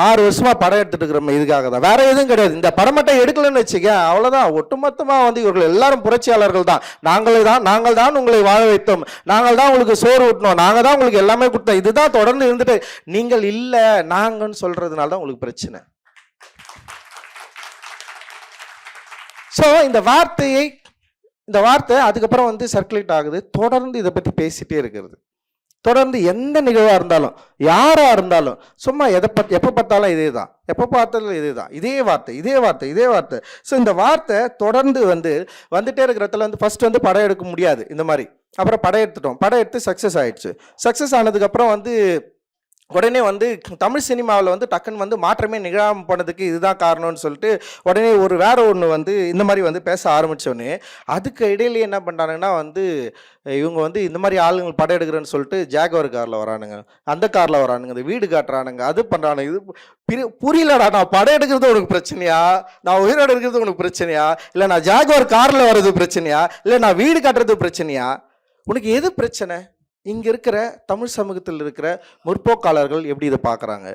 6 வருஷமா படம் எடுத்துட்டு இருக்கிறோம் இதுக்காக தான், வேற எதுவும் கிடையாது. இந்த படம் மட்டும் எடுக்கலன்னு வச்சுக்க அவ்வளவுதான். ஒட்டுமொத்தமா வந்து இவர்கள் எல்லாரும் புரட்சியாளர்கள் தான். நாங்கள் தான் உங்களை வாழ வைத்தோம், நாங்கள் தான் உங்களுக்கு சோறு ஊட்டணும், நாங்க தான் உங்களுக்கு எல்லாமே கொடுத்தோம். இதுதான் தொடர்ந்து இருந்துட்டு நீங்கள் இல்ல நாங்கன்னு சொல்றதுனால தான் உங்களுக்கு பிரச்சனை. ஸோ இந்த வார்த்தை அதுக்கப்புறம் வந்து சர்க்குலேட் ஆகுது. தொடர்ந்து இதை பற்றி பேசிட்டே இருக்கிறது. தொடர்ந்து எந்த நிகழ்வாக இருந்தாலும் யாராக இருந்தாலும் சும்மா எப்போ பார்த்தாலும் இதே தான், எப்போ பார்த்தாலும் இதே வார்த்தை. ஸோ இந்த வார்த்தை தொடர்ந்து வந்துட்டே இருக்கிறதுல ஃபர்ஸ்ட் படம் எடுக்க முடியாது இந்த மாதிரி. அப்புறம் படம் எடுத்து சக்ஸஸ் ஆயிடுச்சு. சக்ஸஸ் ஆனதுக்கப்புறம் உடனே தமிழ் சினிமாவில் டக்குன்னு மாற்றமே நிகழாமல் போனதுக்கு இதுதான் காரணம்னு சொல்லிட்டு உடனே வேற ஒன்று இந்த மாதிரி பேச ஆரம்பித்தோடனே அதுக்கு இடையிலேயே என்ன பண்ணுறாங்கன்னா இவங்க இந்த மாதிரி ஆளுங்க படம் எடுக்கிறேன்னு சொல்லிட்டு ஜாகுவார் காரில் வரானுங்க, அந்த காரில் வரானுங்க, இந்த வீடு காட்டுறானுங்க, அது பண்ணுறானுங்க. இது புரியலடா, நான் படம் எடுக்கிறது உனக்கு பிரச்சனையா, நான் உயிரோடு இருக்கிறது உனக்கு பிரச்சனையா, இல்லை நான் ஜாகுவார் காரில் வர்றது பிரச்சனையா, இல்லை நான் வீடு காட்டுறது பிரச்சனையா, உனக்கு எது பிரச்சனை? இங்கே இருக்கிற தமிழ் சமூகத்தில் இருக்கிற முற்போக்காளர்கள் எப்படி இதை பார்க்குறாங்க?